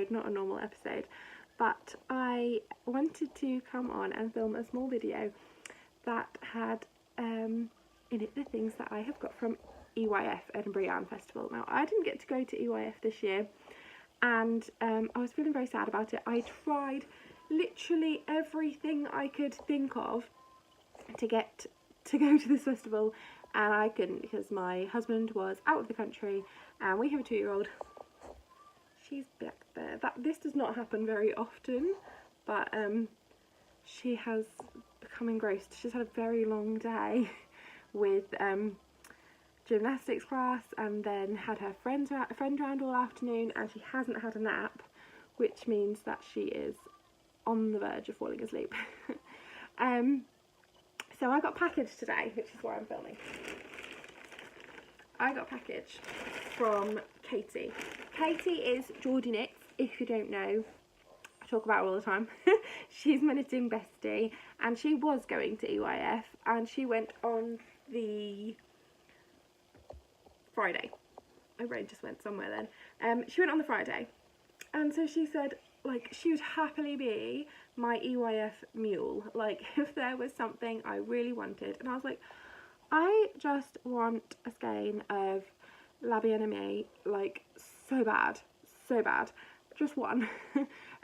episode, not a normal episode, but I wanted to come on and film a small video that had in it the things that I have got from EYF, Edinburgh Yarn Festival. Now, I didn't get to go to EYF this year, and I was feeling very sad about it. I tried literally everything I could think of to get to go to this festival, and I couldn't because my husband was out of the country and we have a 2-year-old. She's back there. This does not happen very often, but she has become engrossed. She's had a very long day with gymnastics class, and then had her friend round all afternoon, and she hasn't had a nap, which means that she is on the verge of falling asleep. So I got packaged today, which is why I'm filming. I got a package from Katie. Katie is Geordie Knits, if you don't know. I talk about her all the time. She's my knitting bestie, and she was going to EYF, and she went on the Friday. My brain just went somewhere then. She went on the Friday, and so she said, like, she would happily be my EYF mule, like, if there was something I really wanted. And I was like, I just want a skein of La Bien-Aimée, like, so bad, just one.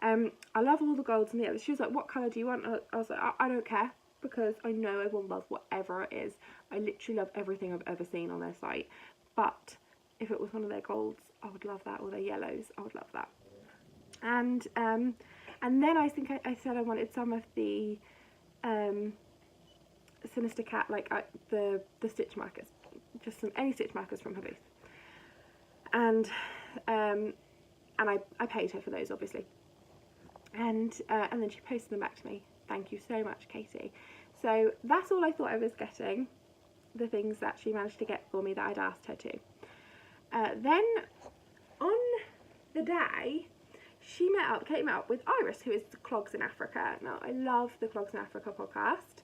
I love all the golds and the others. She was like, what colour do you want? I was like, I don't care, because I know I will love whatever it is. I literally love everything I've ever seen on their site, but if it was one of their golds, I would love that, or their yellows, I would love that. And then I think I said I wanted some of the Sinister Cat, like the stitch markers, just any stitch markers from her booth. And I paid her for those, obviously. And then she posted them back to me. Thank you so much, Katie. So that's all I thought I was getting, the things that she managed to get for me that I'd asked her to. Then on the day, Katie met up with Iris, who is the Clogs in Africa. Now, I love the Clogs in Africa podcast.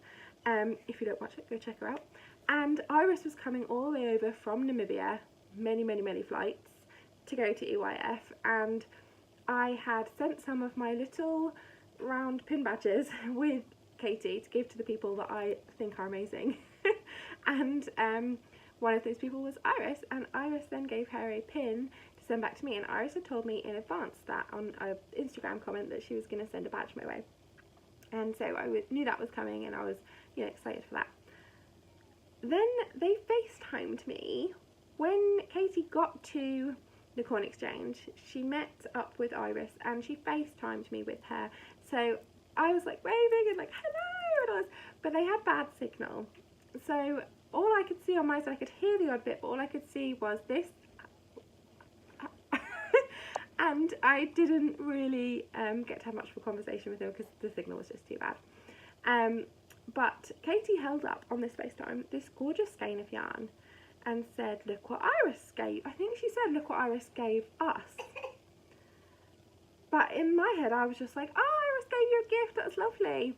If you don't watch it, go check her out. And Iris was coming all the way over from Namibia, many flights, to go to EYF. And I had sent some of my little round pin badges with Katie to give to the people that I think are amazing. And one of those people was Iris, and Iris then gave her a pin to send back to me, and Iris had told me in advance that on an Instagram comment that she was going to send a badge my way. And so I knew that was coming, and I was, you know, excited for that. Then they FaceTimed me when Katie got to the Corn Exchange. She met up with Iris and she FaceTimed me with her. So I was like waving and like hello, but they had bad signal. So all I could see on my side, I could hear the odd bit, but all I could see was this. And I didn't really get to have much of a conversation with her because the signal was just too bad. But Katie held up on this FaceTime this gorgeous skein of yarn and said, look what Iris gave. I think she said, look what Iris gave us. But in my head, I was just like, oh, Iris gave you a gift, that's lovely.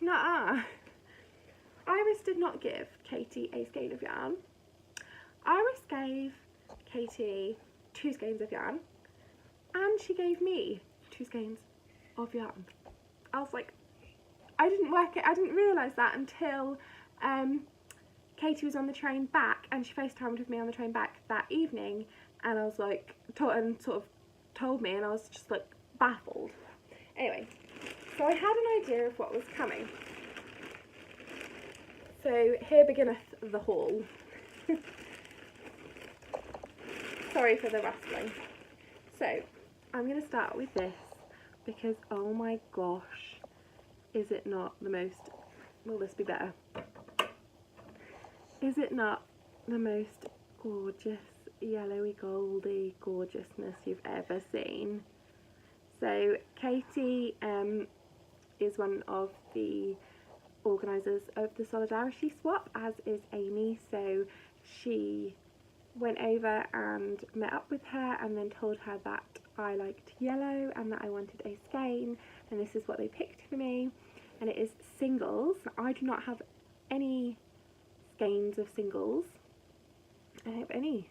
Nuh-uh. Iris did not give Katie a skein of yarn. Iris gave Katie 2 skeins of yarn, and she gave me 2 skeins of yarn. I was like, I didn't realise that until Katie was on the train back, and she FaceTimed with me on the train back that evening, and I was like, sort of told me, and I was just like baffled. Anyway, so I had an idea of what was coming. So here beginneth the haul. Sorry for the rustling. So I'm going to start with this because, oh my gosh, is it not the most, will this be better? Is it not the most gorgeous yellowy goldy gorgeousness you've ever seen? So Katie is one of the organisers of the Solidarity Swap, as is Amy. So she went over and met up with her and then told her that I liked yellow and that I wanted a skein, and this is what they picked for me, and it is singles. I do not have any skeins of singles. I don't have any.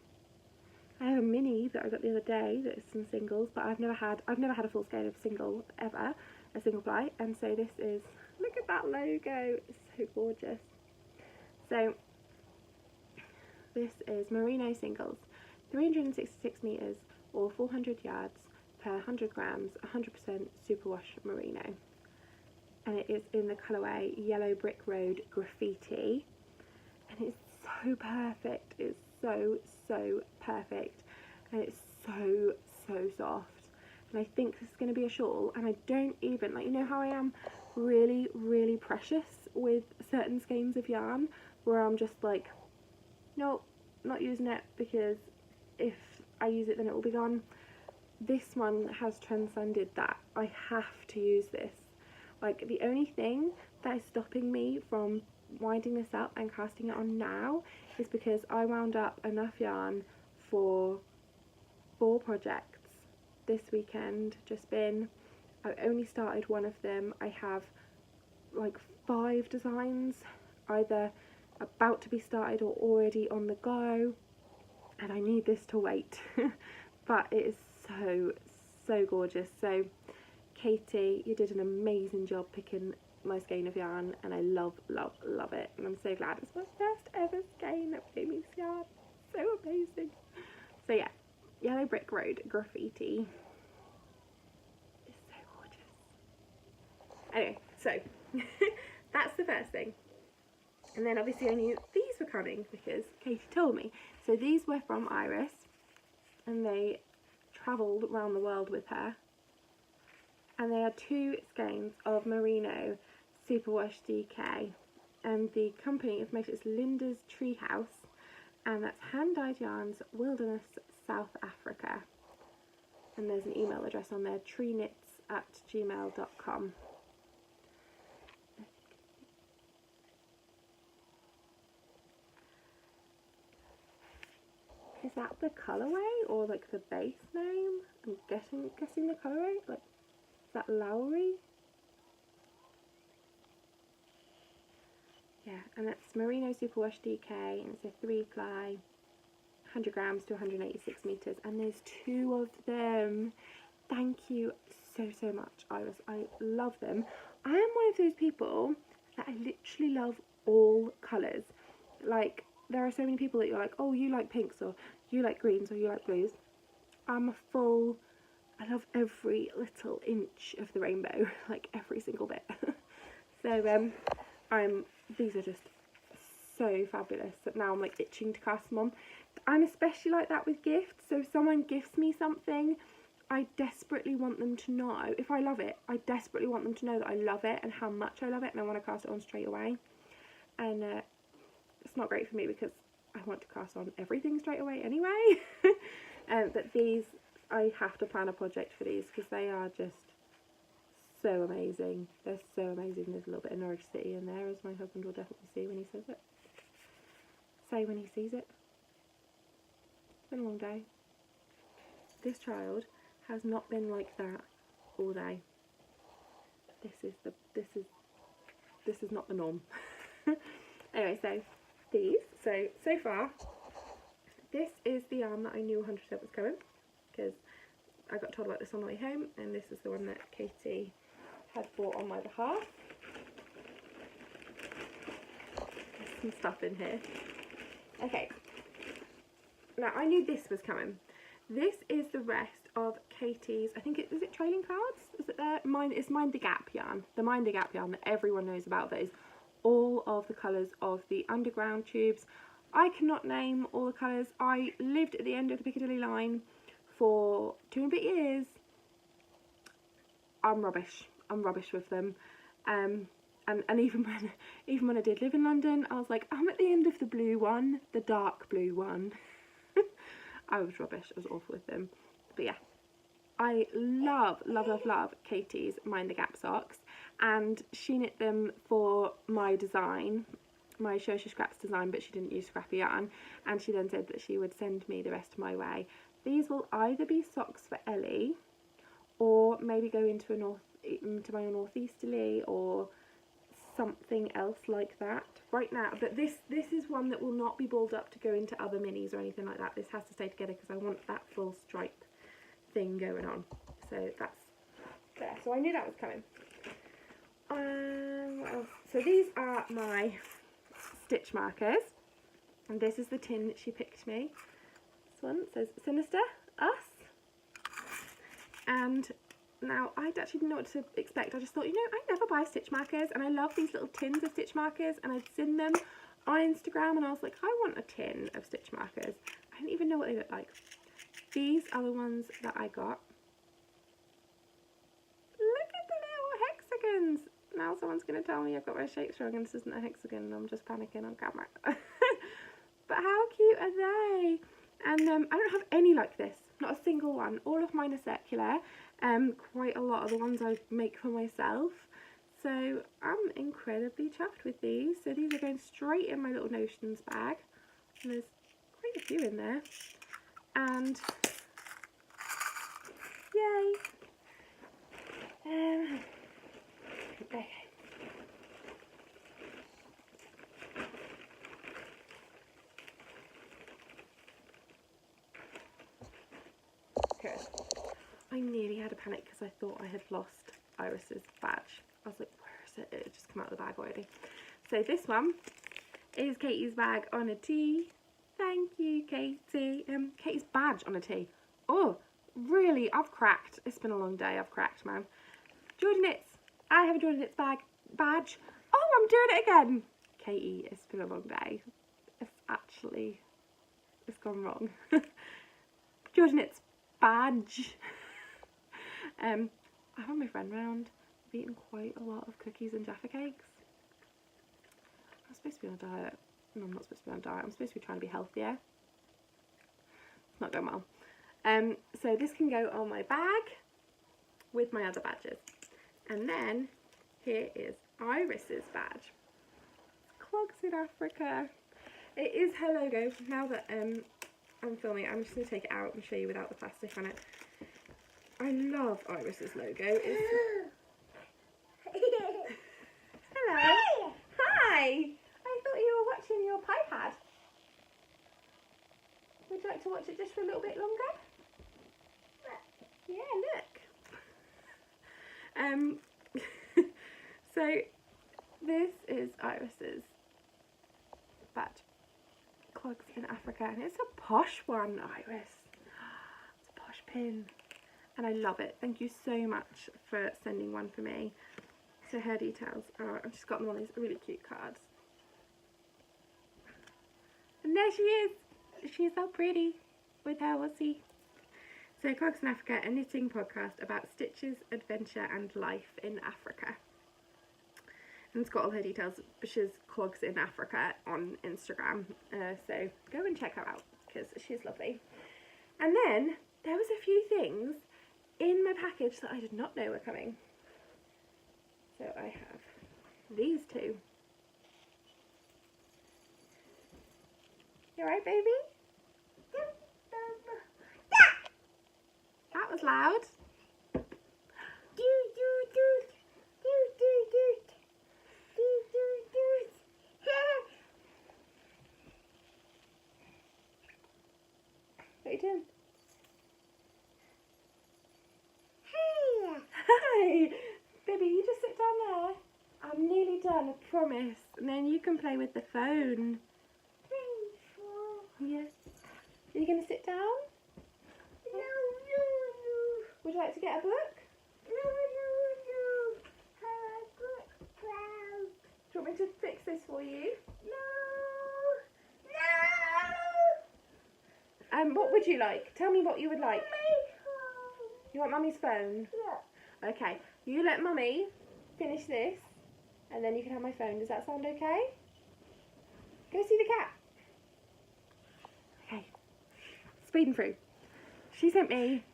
I have a mini that I got the other day that is some singles, but I've never had a full skein of single ever, a single ply, and so this is, look at that logo, it's so gorgeous. So this is merino singles, 366 meters or 400 yards per 100 grams, 100% superwash merino, and it is in the colourway Yellow Brick Road Graffiti, and it's so perfect. It's so perfect, and it's so soft. And I think this is going to be a shawl, and I don't even, like, you know how I am really precious with certain skeins of yarn where I'm just like, nope, not using it, because if I use it then it will be gone. This one has transcended that. I have to use this. Like, the only thing that is stopping me from winding this up and casting it on now is because I wound up enough yarn for 4 projects this weekend. I've only started one of them. I have like 5 designs either about to be started or already on the go, and I need this to wait. But it is so gorgeous. So Katie, you did an amazing job picking my skein of yarn, and I love it, and I'm so glad it's my first ever skein of Amy's yarn. So amazing. So yeah, Yellow Brick Road Graffiti is so gorgeous. Anyway, so that's the first thing. And then obviously I knew these were coming because Katie told me. So these were from Iris, and they travelled around the world with her, and they are 2 skeins of merino superwash DK, and the company information is Linda's Treehouse, and that's hand dyed yarns, Wilderness, South Africa, and there's an email address on there, treeknits@gmail.com. Is that the colourway or like the base name? I'm guessing the colourway. Like, is that Lowry? Yeah, and that's merino superwash DK, and it's a 3-ply, 100 grams to 186 meters, and there's 2 of them. Thank you so much, Iris. I love them. I am one of those people that I literally love all colours. Like, there are so many people that you're like, oh, you like pinks, or you like greens, or you like blues. I love every little inch of the rainbow, like every single bit. So these are just so fabulous that now I'm like itching to cast them on. I'm especially like that with gifts, so if someone gifts me something, I desperately want them to know, if I love it, I desperately want them to know that I love it and how much I love it, and I want to cast it on straight away. And it's not great for me because I want to cast on everything straight away anyway. But these, I have to plan a project for these because they are just so amazing. They're so amazing. There's a little bit of Norwich City in there, as my husband will definitely see when he says it. Say when he sees it. It's been a long day. This child has not been like that all day. This is not the norm. Anyway, so these. So far, this is the yarn that I knew 100% was coming, because I got told about this on the way home, and this is the one that Katie had bought on my behalf. There's some stuff in here. Okay, now I knew this was coming. This is the rest of Katie's, I think is it Trailing Clouds? Is it there? It's Mind the Gap yarn. The Mind the Gap yarn that everyone knows about, that is all of the colours of the underground tubes. I cannot name all the colours. I lived at the end of the Piccadilly line for 2 and a bit years. I'm rubbish with them. And even when I did live in London, I was like, I'm at the end of the blue one, the dark blue one. I was rubbish. I was awful with them. But yeah, I love Katie's Mind the Gap socks, and she knit them for my design, my Show She Scraps design, but she didn't use scrappy yarn, and she then said that she would send me the rest my way. These will either be socks for Ellie, or maybe go into my northeasterly, or something else like that right now, but this is one that will not be balled up to go into other minis or anything like that. This has to stay together because I want that full stripe thing going on. So that's there. So I knew that was coming. What else? So these are my stitch markers, and this is the tin that she picked me. This one says Sinister Us, and now I actually didn't know what to expect. I just thought, you know, I never buy stitch markers, and I love these little tins of stitch markers, and I'd seen them on Instagram, and I was like, I want a tin of stitch markers. I didn't even know what they look like. These are the ones that I got. Look at the little hexagons. Now someone's going to tell me I've got my shapes wrong and this isn't a hexagon and I'm just panicking on camera. But how cute are they? And I don't have any like this, not a single one. All of mine are circular. Quite a lot of the ones I make for myself. So I'm incredibly chuffed with these. So these are going straight in my little notions bag. And there's quite a few in there. And yay! Okay. Good. I nearly had a panic because I thought I had lost Iris's badge. I was like, where is it? It had just come out of the bag already. So this one is Katie's bag on a tee. Thank you, Katie. Katie's badge on a tee. Oh, really? I've cracked. It's been a long day. I've cracked, man. Geordie Knits. I have a Geordie Knits badge. Oh, I'm doing it again. Katie, it's been a long day. It's gone wrong. Geordie Knits badge. I've had my friend round. I've eaten quite a lot of cookies and Jaffa cakes. I'm supposed to be on a diet. No, I'm not supposed to be on a diet. I'm supposed to be trying to be healthier. It's not going well. So this can go on my bag with my other badges. And then here is Iris's badge. Clogs in Africa. It is her logo. Now that I'm filming it, I'm just going to take it out and show you without the plastic on it. I love Iris's logo. Hello. Hi. I thought you were watching your iPad. Would you like to watch it just for a little bit longer? Yeah, look. So this is Iris's badge. Clogs in Africa, and it's a posh one, Iris. It's a posh pin, and I love it. Thank you so much for sending one for me. So her details are, I've just got them on these really cute cards. And there she is. She's so pretty with her wussy. So Clogs in Africa, a knitting podcast about stitches, adventure and life in Africa. And it's got all her details. She's Clogs in Africa on Instagram. So go and check her out because she's lovely. And then there was a few things in my package that I did not know were coming. So I have these two. You alright, baby? That was loud. What are you doing? Hi! Baby, you just sit down there. I'm nearly done, I promise. And then you can play with the phone. Yes. Are you going to sit down? No. Would you like to get a book? No. Do you want me to fix this for you? No. What would you like? Tell me what you would like. You want Mummy's phone? Yeah. Okay. You let Mummy finish this, and then you can have my phone. Does that sound okay? Go see the cat. Okay. Speeding through. She sent me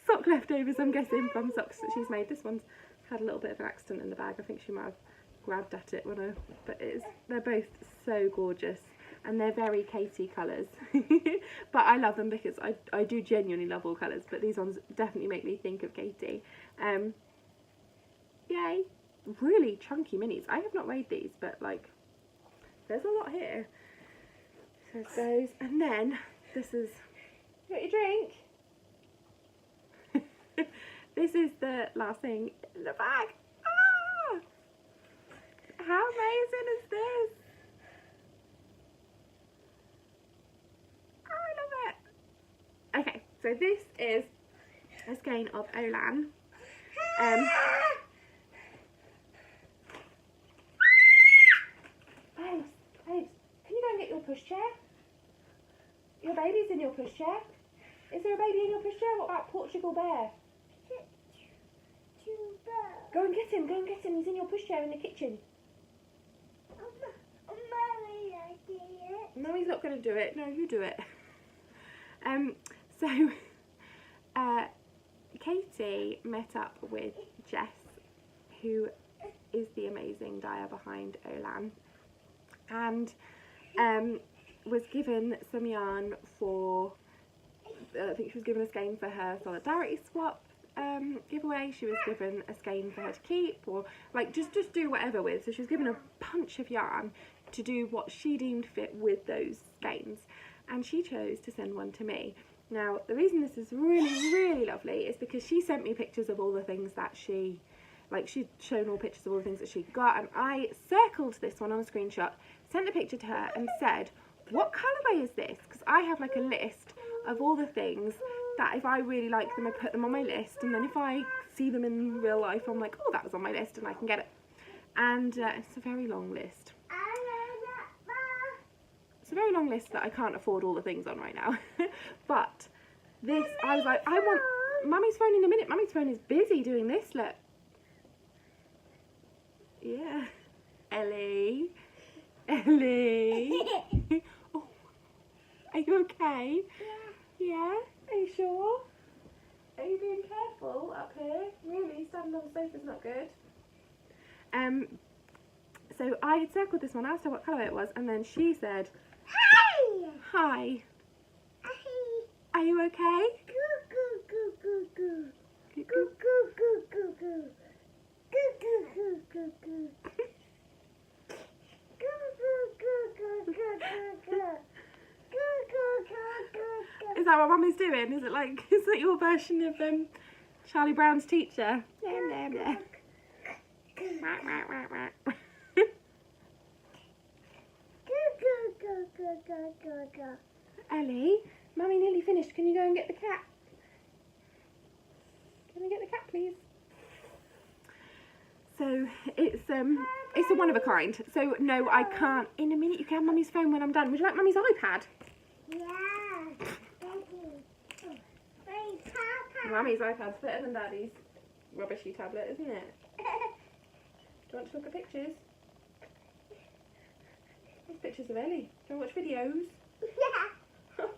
sock leftovers, I'm guessing, from socks that she's made. This one's had a little bit of an accident in the bag. I think she might have grabbed at it when but they're both so gorgeous. And they're very Katie colours. But I love them because I do genuinely love all colours. But these ones definitely make me think of Katie. Yay. Really chunky minis. I have not weighed these, but like there's a lot here. So it's those, and then this is, you got your drink? This is the last thing in the bag. Ah! How amazing is this? Oh, I love it. Okay, so this is a skein of Olan. Babes, can you go and get your pushchair? Your baby's in your pushchair. Is there a baby in your pushchair? What about Portugal Bear? Go and get him, he's in your pushchair in the kitchen. Mummy's not going to do it. No, you do it. So Katie met up with Jess, who is the amazing dyer behind Olan, and was given some yarn for, I think she was given a skein for her solidarity swap giveaway. She was given a skein for her to keep, or like just do whatever with. So she was given a bunch of yarn to do what she deemed fit with those skeins, and she chose to send one to me. Now the reason this is really lovely is because she sent me pictures of all the things that she'd shown all pictures of all the things that she got, and I circled this one on a screenshot, sent a picture to her and said, what colourway is this? Because I have like a list of all the things that if I really like them, I put them on my list, and then if I see them in real life, I'm like, oh, that was on my list and I can get it. And it's a very long list. It's a very long list that I can't afford all the things on right now. But this, I was like, I want Mummy's phone in a minute. Mummy's phone is busy doing this, look. Yeah. Ellie. Oh, are you okay? Yeah. Are you sure? Are you being careful up here? Really, standing on the sofa is not good. So I had circled this one, asked her what colour it was, and then she said, hi! Hi. Are you okay? Is that what Mummy's doing? Is that your version of Charlie Brown's teacher? Ellie, Mummy nearly finished. Can you go and get the cat? Can I get the cat, please? So it's a one of a kind. So no, I can't. In a minute, you can have Mummy's phone when I'm done. Would you like Mummy's iPad? Yeah. Mummy's iPad's better than Daddy's rubbishy tablet, isn't it? Do you want to look at pictures? There's pictures of Ellie. Do you want to watch videos? Yeah.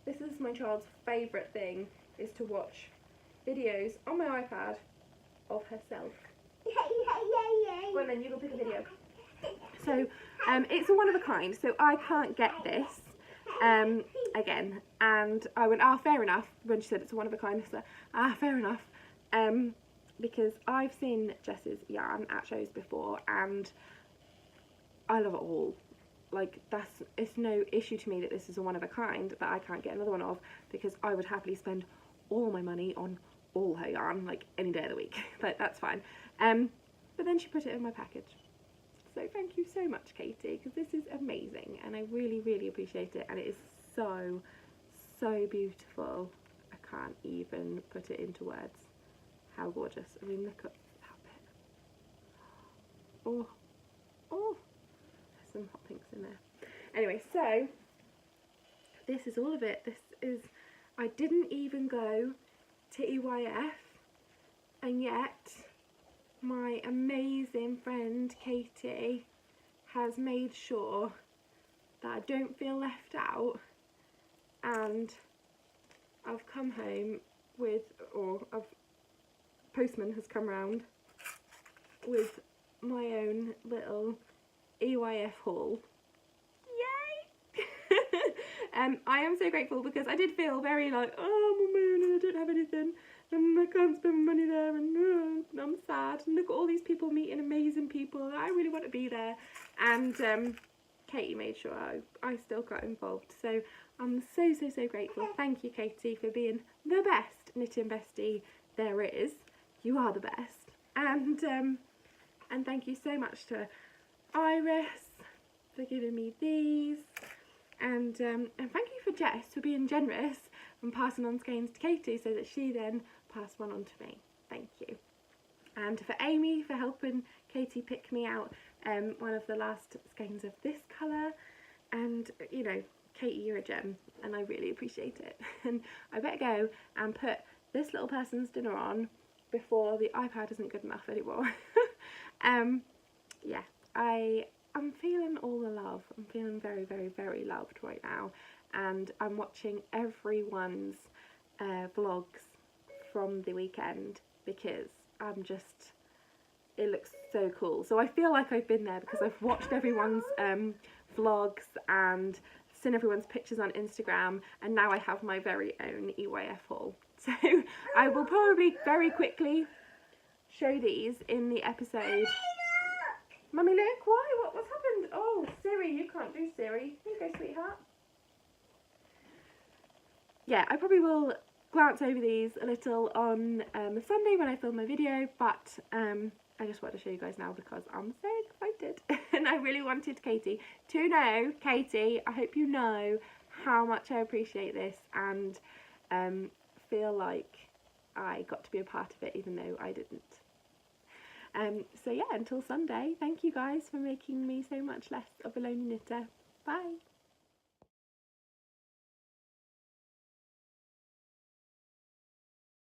This is my child's favourite thing, is to watch videos on my iPad of herself. Well, then you can pick a video. So it's a one of a kind, so I can't get this again. And I went, fair enough, when she said it's a one of a kind. I said, fair enough, because I've seen Jess's yarn at shows before and I love it all. Like, it's no issue to me that this is a one of a kind that I can't get another one of, because I would happily spend all my money on all her yarn, like any day of the week. But that's fine. But then she put it in my package. So thank you so much, Katie, because this is amazing and I really appreciate it, and it is so beautiful. I can't even put it into words how gorgeous. I mean, look at that bit. Oh, there's some hot pinks in there. Anyway, so this is all of it. I didn't even go to EYF, and yet my amazing friend Katie has made sure that I don't feel left out, and I've come home with, postman has come round with my own little EYF haul. Yay! I am so grateful, because I did feel very like, oh, I'm a moon and I don't have anything and I can't spend money there and I'm sad. And look at all these people meeting amazing people. I really want to be there. And Katie made sure I still got involved. So I'm so, so, so grateful. Thank you, Katie, for being the best knitting bestie there is. You are the best. And thank you so much to Iris for giving me these. And thank you for Jess for being generous and passing on skeins to Katie so that she then passed one on to me. Thank you. And for Amy for helping Katie pick me out one of the last skeins of this colour. And, you know, Katie, you're a gem and I really appreciate it. And I better go and put this little person's dinner on before the iPad isn't good enough anymore. Yeah, I'm feeling all the love. I'm feeling very, very, very loved right now. And I'm watching everyone's vlogs from the weekend because I'm just, it looks so cool. So I feel like I've been there because I've watched everyone's vlogs and seen everyone's pictures on Instagram, and now I have my very own EYF haul. So I will probably very quickly show these in the episode. Mummy, look, why? What's happened? Oh, Siri, you can't do Siri. Here you go, sweetheart. Yeah, I probably will glance over these a little on a Sunday when I film my video, but I just wanted to show you guys now because I'm so excited. And I really wanted Katie to know, Katie, I hope you know how much I appreciate this and feel like I got to be a part of it even though I didn't. So yeah, until Sunday, thank you guys for making me so much less of a lonely knitter. Bye.